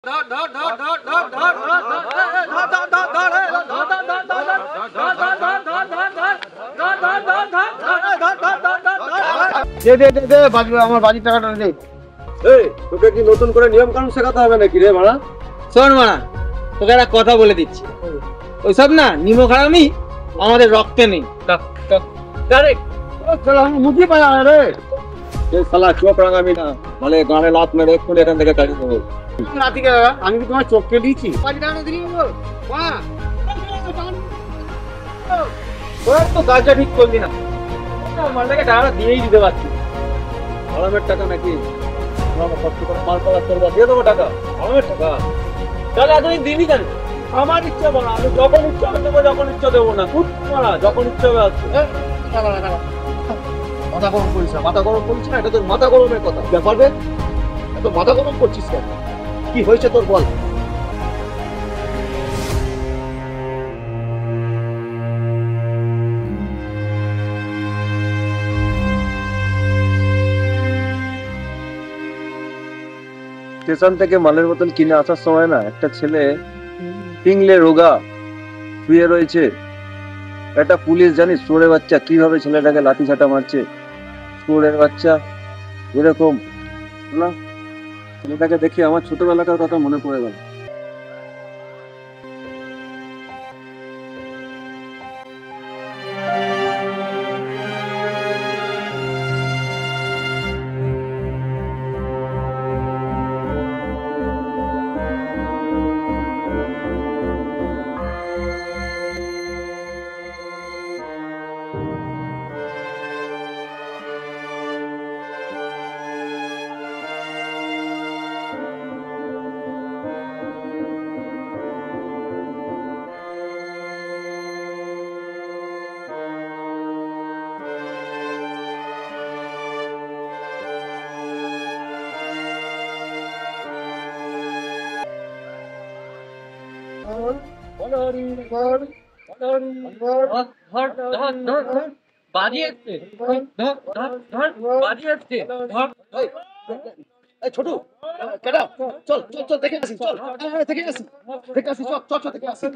আমার বাড়ির টাকাটা দে। তোকে কি নতুন করে নিয়ম কানুন শেখাতে হবে নাকি রে মারা? শোন মারা, তোকে একটা কথা বলে দিচ্ছি, ওইসব না নিমক হারামি আমাদের রক্তে নেই। মুখি পায় রে শালা, চোখ রাঙাবি না, মানে গানে লাত মেরে এক্ষুনি এখান থেকে কাটিয়ে দেবো। আমি কি তোমার চোখকে দিয়েছি? কাজটা ঠিক করলি না, মালটাকে টাকা দিয়েই দিতে পারছি। আরামের টাকা নাকি? মাল পাওয়া করবো, দিয়ে দেবো টাকা। আরামের টাকা তাহলে এতদিন দিবি কেন? আমার ইচ্ছা বলা, আমি যখন ইচ্ছা হবে দেবো, যখন ইচ্ছা দেবো না। খুব মারা, যখন ইচ্ছা হবে আসছে। মাথা গরম করিস না, মাথা গরম করিস না, এটা তোর মাথা গরমের কথা। ব্যাপার রে, এত মাথা গরম করছিস কেন? কি হয়েছে তোর বল? স্টেশন থেকে মালের বোতল কিনে আসার সময় না একটা ছেলে পিংলে রোগা শুয়ে রয়েছে। একটা পুলিশ জানিস চোরের বাচ্চা কিভাবে ছেলেটাকে লাঠি ছাটা মারছে। চোরের বাচ্চা এরকম না, ছেলেটাকে দেখে আমার ছোটবেলাকার কথা মনে পড়ে গেল। ছোট চল চল চল দেখে আসি, চল দেখে আসি, দেখে আসি, চল চল চল দেখে আসি।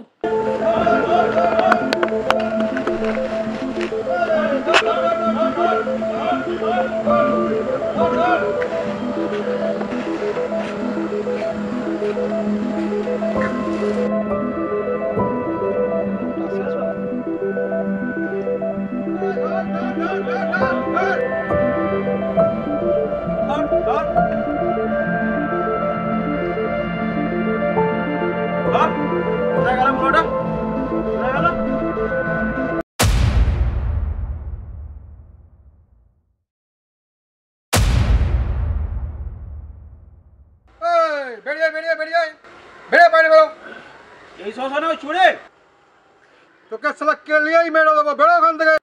তোকে সালা কে লিয়েই মেরে দেবো, বেরো ওখান থেকে।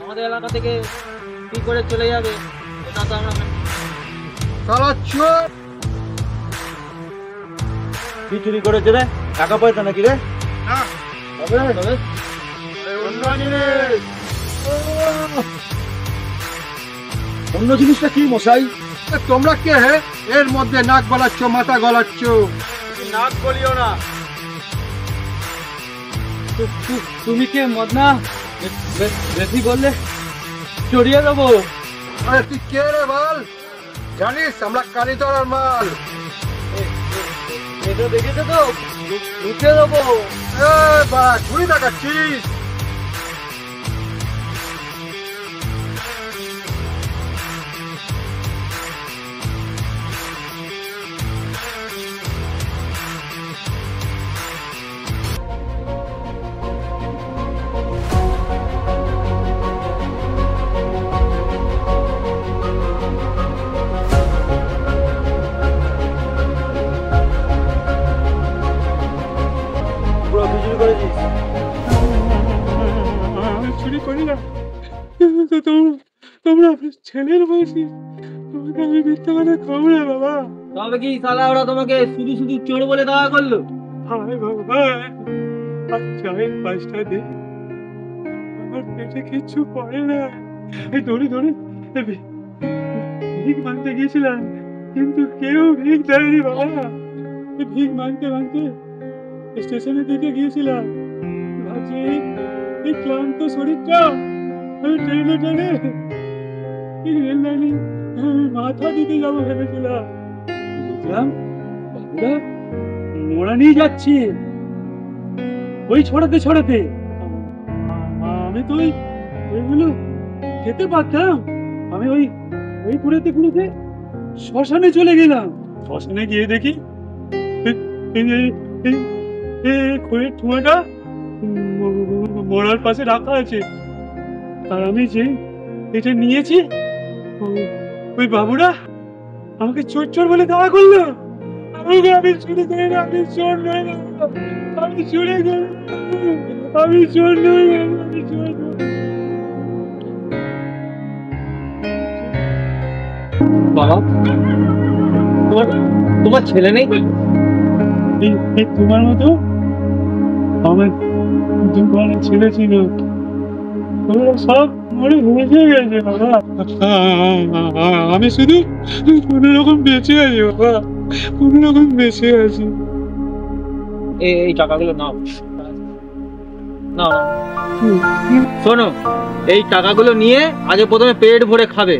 আমাদের এলাকা থেকে কি করে চলে যাবে এটা তো আমরা সালা চোর। কি চুরি করেছে রে? টাকা পয়সা নাকি রে? না, অন্য জিনিসটা কি মশাই? তোমরা কে হে এর মধ্যে নাক গলাচ্ছ, মাথা গলাচ্ছ? নাক বলিও না, তুমি কে মদনা? বেশি বললে চড়িয়ে দেবো। আরে তুই কে রে বল? জানিস আমরা কারিতলার মাল। এটা দেখেছো তো, লুটে দেবো। ছুরি দেখাচ্ছিস? চুরি করি না, তোমরা ছেলের বয়সী, তোমাকে আমি মিথ্যা কথা খাবো না বাবা। তবে কি সালা ওরা তোমাকে শুধু শুধু চোর বলে দাওয়া করলো? হায় বাবা, আচ্ছা আমি 5টা দিন আমার পেটে কিচ্ছু পড়ে না, এই দড়ি দড়ি ভিক মানতে গিয়েছিলাম, কিন্তু কেউ ভিক দেয়নি বাবা। ভিক মানতে মানতে স্টেশনের দিকে গিয়েছিলাম, ভাবছি এই ক্লান্ত শরীরটা আমি ট্রেনে ট্রেনে রেল লাইনে মাথা দিতে যাবো ভেবেছিলাম। দেখলাম বাবুরা মোড়া নিয়ে যাচ্ছে ওই ছড়াতে ছড়াতে। আমি তো ওইগুলো খেতে পারতাম। আমি ওই ঘুরেতে ঘুরেতে শ্মশানে চলে গেলাম। শ্মশানে গিয়ে দেখি খড়ের ঠুয়াটা মোড়ার পাশে রাখা আছে। আর আমি যে এটা নিয়েছি, ওই বাবুরা আমাকে চোর চোর বলে দাঁড়া করলো। আমি চুরি করি না, আমি চোর নই, আমি চুরি করি, আমি চোর নই, আমি চোর নই। বাবা, তোমার ছেলে নেই? তোমার মতো আমার দুখানা ছেলে ছিল, ওরা সব মরে ভেসে গেছে বাবা। আমি শুধু কোনো রকম বেঁচে আছি বাবা, কোনো রকম বেঁচে আছি। এই টাকাগুলো নাও, নাও। শোনো, এই টাকাগুলো নিয়ে আগে প্রথমে পেট ভরে খাবে,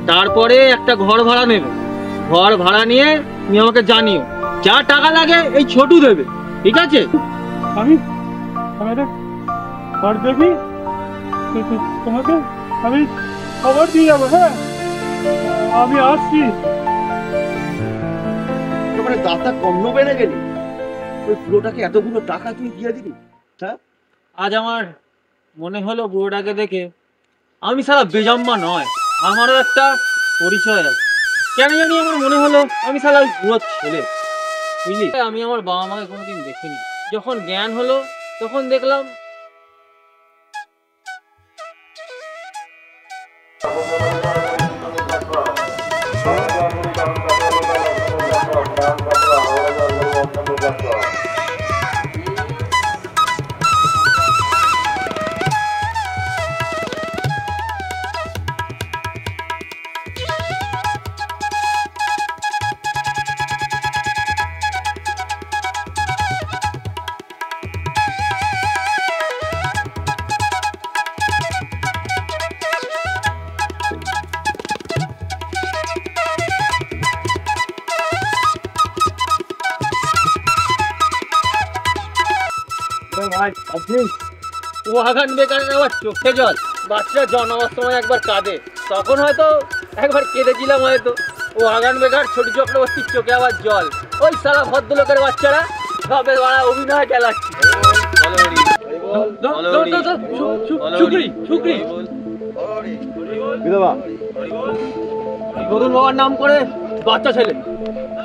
তারপরে একটা ঘর ভাড়া নেবে। ঘর ভাড়া নিয়ে তুমি আমাকে জানিও, যা টাকা লাগে এই ছোটু দেবে, ঠিক আছে? আমি একটা ঘর দেখি, তোমাকে আমি খবর দিয়ে যাবো। হ্যাঁ, আমি আসছি। দাঁতটা কম বেড়ে গেলি, ওই পুরোটাকে এতগুলো টাকা তুই দিয়ে দিবি? হ্যাঁ, আজ আমার মনে হলো বুড়োটাকে দেখে আমি সারা বেজম্মা নয়, আমারও একটা পরিচয় আছে। কেন জানি আমার মনে হলো আমি সারা ওই বুড়োর ছেলে, বুঝলি? আমি আমার বাবা মাকে কোনোদিন দেখিনি। যখন জ্ঞান হলো তখন দেখলাম ও আগান বেকারের আবার চোখে জল। বাচ্চা জন্মাবার সময় একবার কাঁদে, তখন হয়তো একবার কেঁদেছিলাম হয়তো। ও আগান বেকার ছোট চক্রবর্তীর চোখে আবার জল। ওই সারা ভদ্রলোকের বাচ্চারা সবে বাড়া অভিনয় চালাচ্ছে। নতুন বাবার নাম করে বাচ্চা ছেলে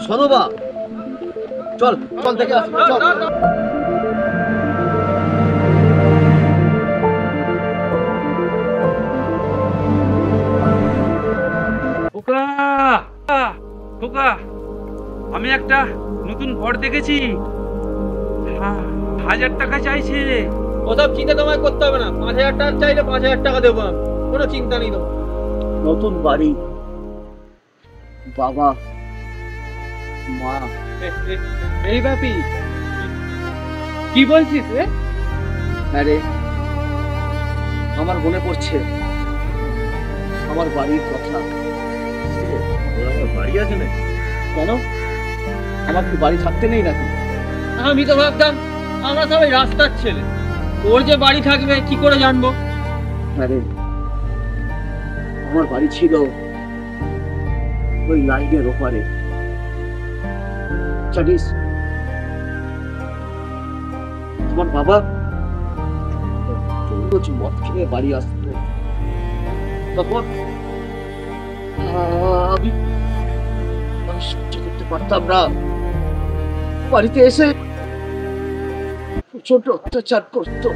সদবা, চল চল দেখে আসি, চল। খোকা, আমি একটা নতুন ঘর দেখেছি, 1000 টাকা চাইছে। ওসব চিন্তা তোমায় করতে হবে না। 5000 টাকা চাইলে 5000 টাকা দেবো আমি, কোনো চিন্তা নেই তোমার। নতুন বাড়ি, বাবা মা। এই বাপি কি বলছিস রে? আরে আমার মনে পড়ছে আমার বাড়ির কথা। আমার বাড়ি আছে না? কেন, আমার কি বাড়ি থাকতে নেই নাকি? আমি তো ভাবতাম আমরা সবাই রাস্তার ছেলে, ওর যে বাড়ি থাকবে কি করে জানবো? আরে আমার বাড়ি ছিল ওই লাইনের ওপারে, জানিস তোমার বাবা রোজ মদ খেয়ে বাড়ি আসতো, তখন আমি সহ্য করতে পারতাম না। বাড়িতে এসে ছোট অত্যাচার করতো।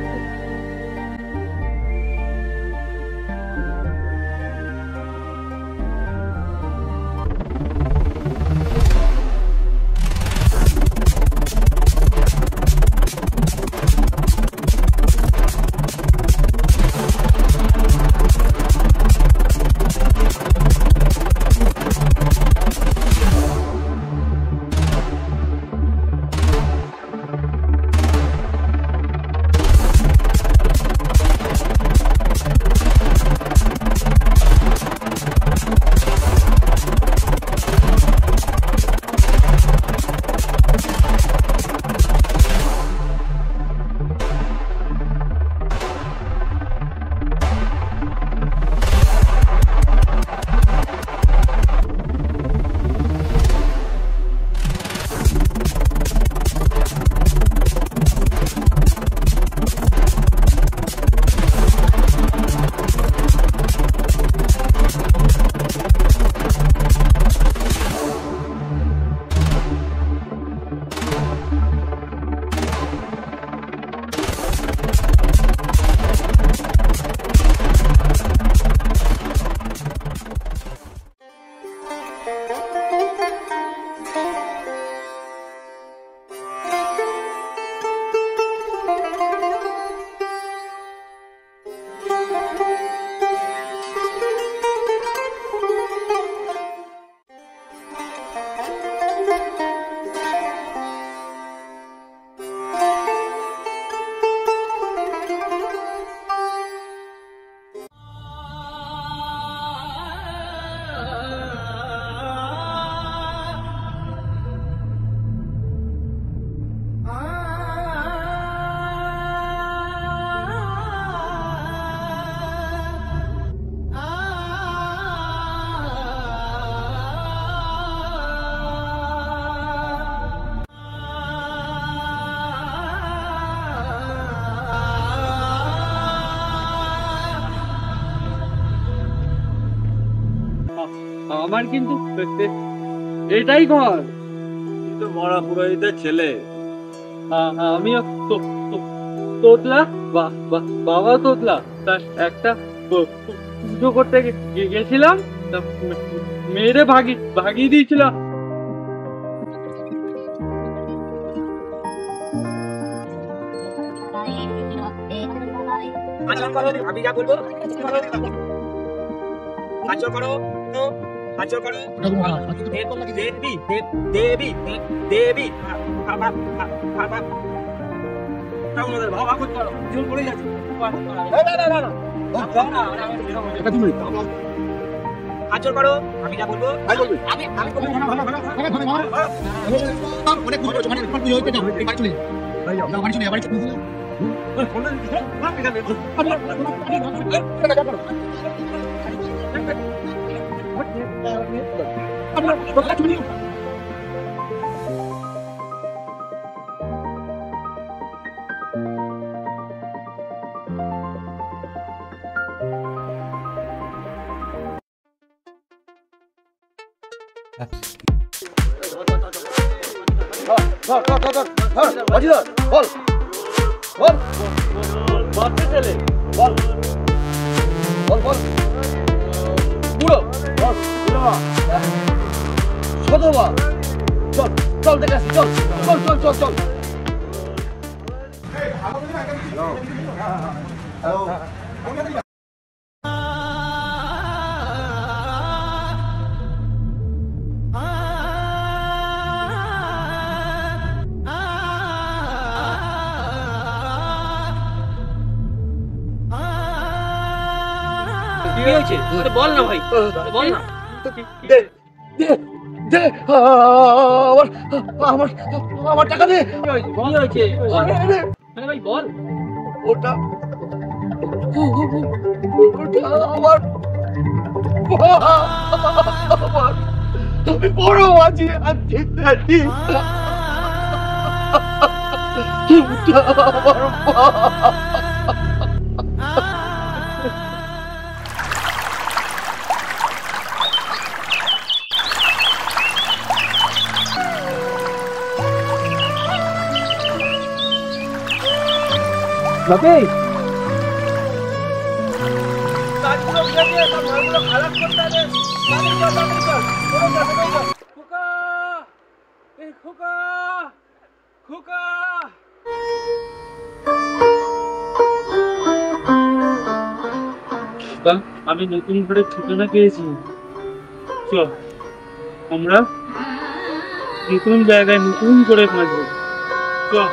আমার কিন্তু এটাই ঘর। তো মরা পুরোহিতের ছেলে। আমিও তোতলা, বাবা তোতলা। তার একটা পুজো করতে গেছিলাম, মেয়েরে ভাগিয়ে দিয়েছিলাম। আমি যা বলবো আচর করো, আচর করো। দেবী দেবী দেবী ভাবা করতে পারো, জোর করে যাচ্ছে। আচর করো, আমি যা বলবো বল না ভাই, বল না। আমার টাকা দে। ভাই বল। ওটা আমার আমি বড় আছি আছি আমি নতুন করে ঠিকানা পেয়েছি, চল আমরা নতুন জায়গায় নতুন করে বাঁচবো। চল।